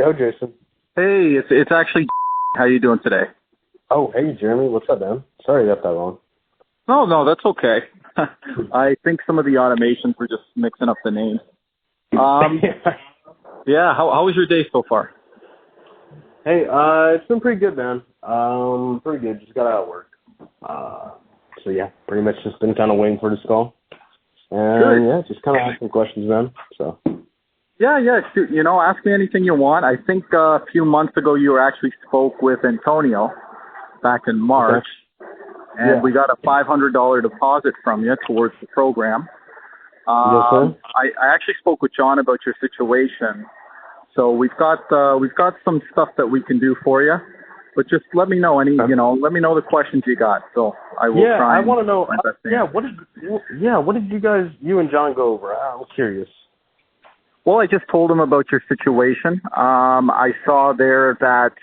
Yo, Jason. Hey, it's actually. How you doing today? Oh, hey, Jeremy. What's up, man? Sorry I got that wrong. No, that's okay. I think some of the automations were just mixing up the names. Yeah. How was your day so far? Hey, it's been pretty good, man. Pretty good. Just got out of work. So yeah, pretty much just been kind of waiting for this call. And yeah, just kind of asking questions, man. So. Yeah. Shoot, ask me anything you want. I think a few months ago you actually spoke with Antonio back in March, and we got a $500 deposit from you towards the program. Yes, sir. I actually spoke with John about your situation. So we've got some stuff that we can do for you, but just let me know let me know the questions you got. So I will try. I want to know. What did you and John go over? I'm curious. Well, I just told him about your situation. I saw there that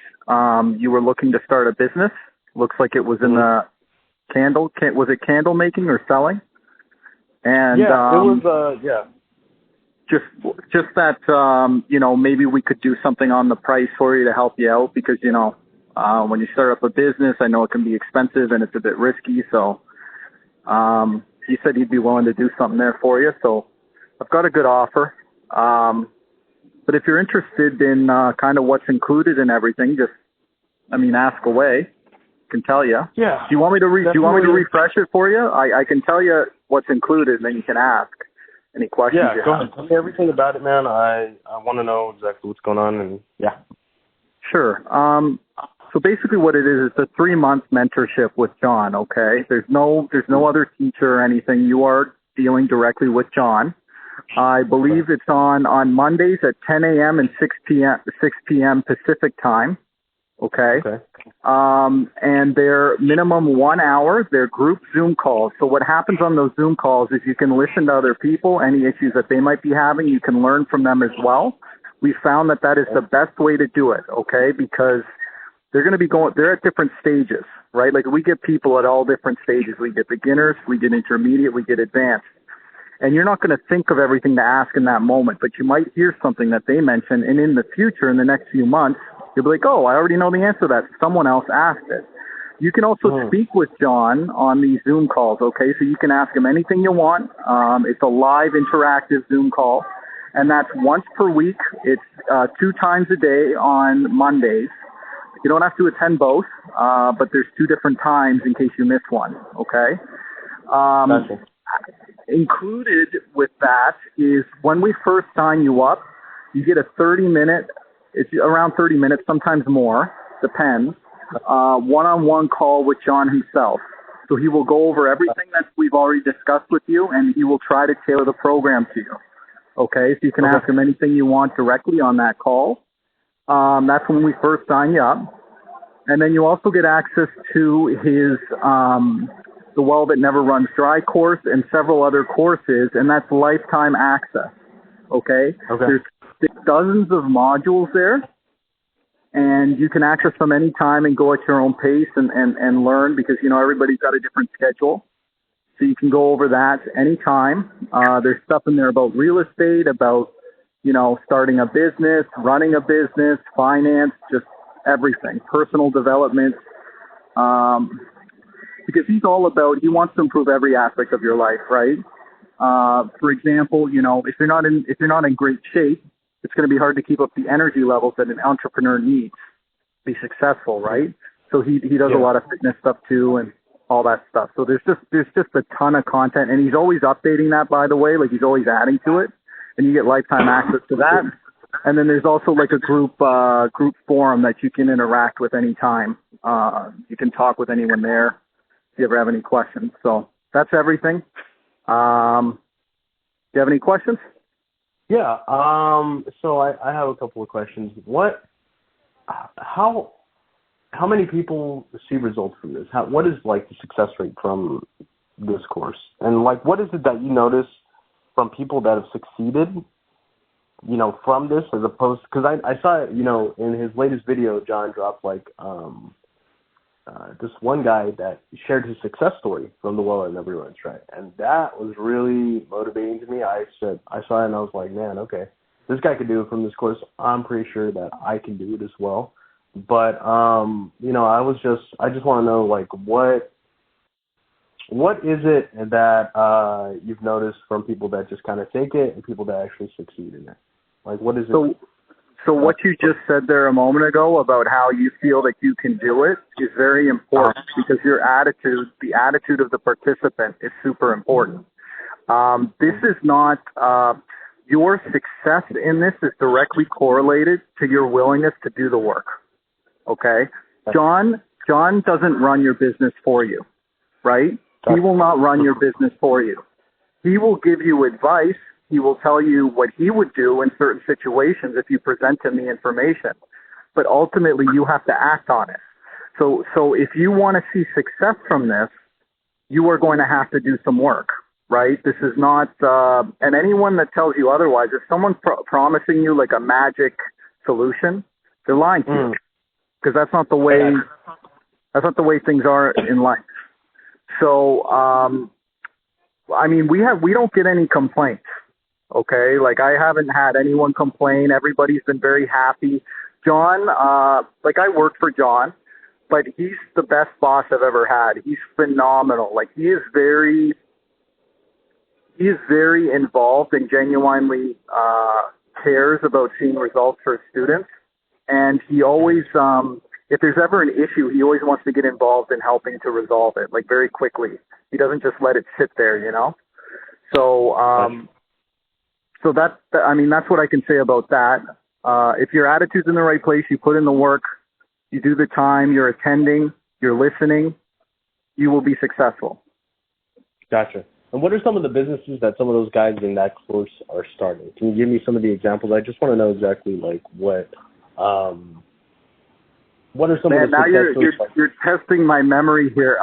you were looking to start a business. Looks like it was in the was it candle making or selling? And it was. Just that maybe we could do something on the price for you to help you out because when you start up a business, I know it can be expensive and it's a bit risky. So he said he'd be willing to do something there for you. So I've got a good offer. But if you're interested in kind of what's included and everything, ask away. I can tell you. Yeah. Do you want me to refresh it for you? I can tell you what's included, and then you can ask any questions you have. Go ahead. Tell me everything about it, man. I want to know exactly what's going on, and yeah. Sure. So basically what it is, it's a 3-month mentorship with John, okay? There's no other teacher or anything. You are dealing directly with John. I believe it's on Mondays at 10 a.m. and 6 p.m. Pacific time. Okay. And they're minimum 1 hour. They're group Zoom calls. So what happens on those Zoom calls is you can listen to other people, any issues that they might be having. You can learn from them as well. We found that is the best way to do it. Okay. Because they're going to be they're at different stages, right? Like we get people at all different stages. We get beginners, we get intermediate, we get advanced. And you're not going to think of everything to ask in that moment, but you might hear something that they mention, and in the future, in the next few months, you'll be like, oh, I already know the answer to that. Someone else asked it. You can also speak with John on these Zoom calls, okay? So you can ask him anything you want. It's a live, interactive Zoom call, and that's once per week. It's 2 times a day on Mondays. You don't have to attend both, but there's 2 different times in case you miss one, okay? Gotcha. Included with that is when we first sign you up, you get a 30-minute, it's around 30 minutes, sometimes more, depends, one-on-one call with John himself. So he will go over everything that we've already discussed with you, and he will try to tailor the program to you. Okay, so you can ask him anything you want directly on that call. That's when we first sign you up. And then you also get access to his the Well That Never Runs Dry course and several other courses, and that's lifetime access. Okay? There's dozens of modules there, and you can access them anytime and go at your own pace and learn because, everybody's got a different schedule. So you can go over that anytime. There's stuff in there about real estate, about, starting a business, running a business, finance, just everything, personal development. Because he wants to improve every aspect of your life, right? For example, if you're not in great shape, it's going to be hard to keep up the energy levels that an entrepreneur needs to be successful, right? So he does a lot of fitness stuff too and all that stuff. So there's just a ton of content, and he's always updating that, by the way. Like he's always adding to it, and you get lifetime access to that. And then there's also like a group forum that you can interact with anytime. You can talk with anyone there if you ever have any questions. So that's everything. Do you have any questions? Yeah. So I have a couple of questions. How many people see results from this? What is like the success rate from this course? And like, what is it that you notice from people that have succeeded, from this as opposed, because I saw it, in his latest video, John dropped like, this one guy that shared his success story from the Well That Never Runs Dry, and that was really motivating to me. I saw it and I was like, man, okay, this guy could do it from this course. I'm pretty sure that I can do it as well. But you know, I just want to know, like, what is it that you've noticed from people that just kind of take it and people that actually succeed in it? Like, what is it? So what you just said there a moment ago about how you feel that you can do it is very important because your attitude, the attitude of the participant, is super important. This is not your success in this is directly correlated to your willingness to do the work. Okay? John doesn't run your business for you, right? He will not run your business for you. He will give you advice. He will tell you what he would do in certain situations if you present him the information. But ultimately, you have to act on it. So if you want to see success from this, you are going to have to do some work, right? This is not, and anyone that tells you otherwise, if someone's promising you like a magic solution, they're lying to you. Because that's not the way things are in life. So, I mean, we don't get any complaints. Okay, like I haven't had anyone complain. Everybody's been very happy. John, like I worked for John, but he's the best boss I've ever had. He's phenomenal. Like he is very involved and genuinely cares about seeing results for his students. And he always, if there's ever an issue, he always wants to get involved in helping to resolve it, like very quickly. He doesn't just let it sit there, you know? So I mean, that's what I can say about that. If your attitude's in the right place, you put in the work, you do the time, you're attending, you're listening, you will be successful. Gotcha. And what are some of the businesses that some of those guys in that course are starting? Can you give me some of the examples? I just want to know exactly like what are some of the now you're testing my memory here.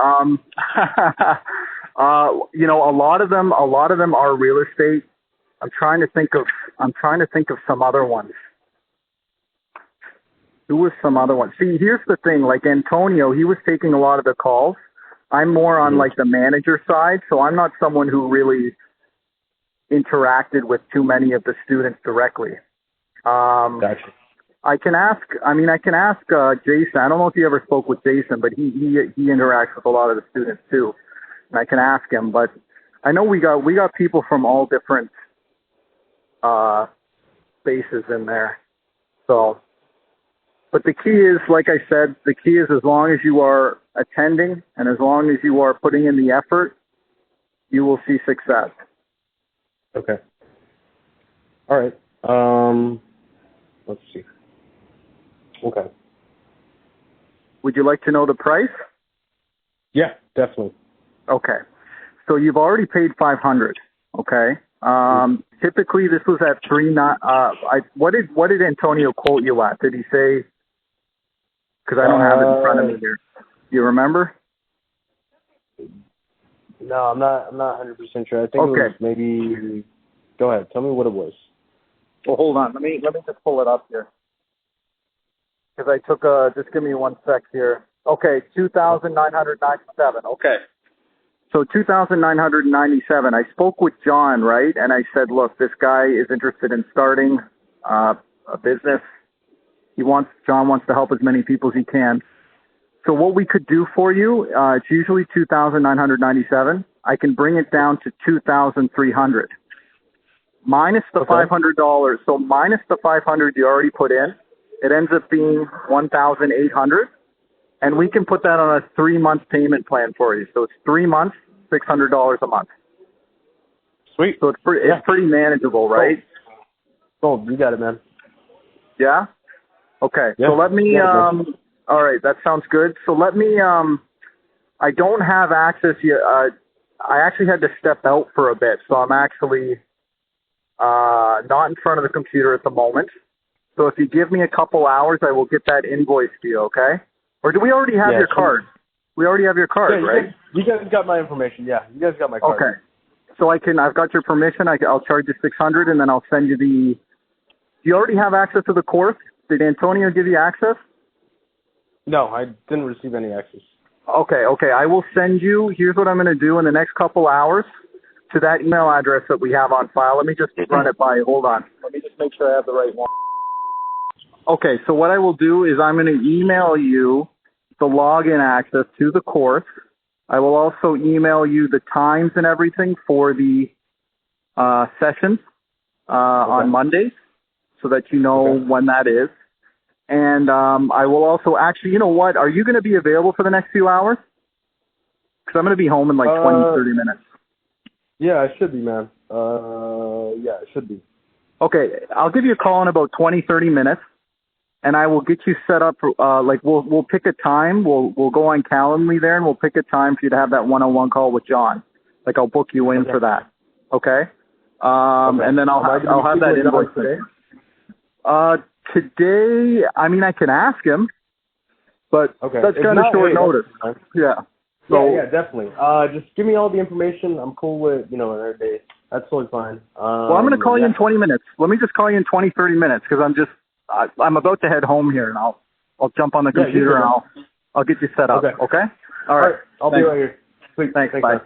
You know, a lot of them are real estate. I'm trying to think of some other ones. Who was some other ones? See, here's the thing. Like Antonio, he was taking a lot of the calls. I'm more on like the manager side, so I'm not someone who really interacted with too many of the students directly. Gotcha. I can ask Jason. I don't know if you ever spoke with Jason, but he interacts with a lot of the students too, and I can ask him. But I know we got people from all different spaces in there. So, but the key is, like I said, as long as you are attending and as long as you are putting in the effort, you will see success. Okay. All right. Let's see. Okay. Would you like to know the price? Yeah, definitely. Okay. So you've already paid $500. Okay. Typically this was at what did Antonio quote you at? Did he say? Because I don't have it in front of me here. You remember? No, I'm not 100% sure. I think it was maybe. Go ahead. Tell me what it was. Well, hold on. Let me just pull it up here. Because I took just give me one sec here. Okay, 2,997. Okay. So 2,997. I spoke with John, right? And I said, look, this guy is interested in starting a business. John wants to help as many people as he can. So what we could do for you, it's usually 2,997. I can bring it down to 2,300. Minus the $500. So minus the $500 you already put in, it ends up being 1,800. And we can put that on a 3-month payment plan for you. So it's 3 months, $600 a month. Sweet. So it's pretty manageable, right? Oh, you got it, man. Yeah? Okay. Yeah. So let me, all right, that sounds good. So let me, I don't have access yet. I actually had to step out for a bit. So I'm actually not in front of the computer at the moment. So if you give me a couple hours, I will get that invoice to you, okay? Or do we already have your card? We already have your card, right? You guys got my information. Yeah, you guys got my card. Okay. So I've got your permission. I'll charge you $600, and then I'll send you do you already have access to the course? Did Antonio give you access? No, I didn't receive any access. Okay. I will send you, here's what I'm going to do in the next couple hours. to that email address that we have on file. Let me just run it by you. Hold on. Let me just make sure I have the right one. Okay, so what I will do is I'm going to email you the login access to the course. I will also email you the times and everything for the sessions on Mondays so that you know when that is. And I will also actually, you know what, are you going to be available for the next few hours? Because I'm going to be home in like 20, 30 minutes. Yeah, I should be, man. Yeah, I should be. Okay, I'll give you a call in about 20, 30 minutes, and I will get you set up. Like we'll pick a time. We'll go on Calendly there, and we'll pick a time for you to have that one-on-one call with John. Like I'll book you in for that. Okay. And then I'll have that invoice today. Today, I mean, I can ask him, but that's kind of short notice. Yeah. So, yeah, definitely. Just give me all the information. I'm cool with, another day. That's totally fine. Well, I'm going to call you in 20 minutes. Let me just call you in 20, 30 minutes because I'm about to head home here, and I'll jump on the computer and I'll get you set up. Okay? All right. I'll be right here. Sweet. Thanks. Bye.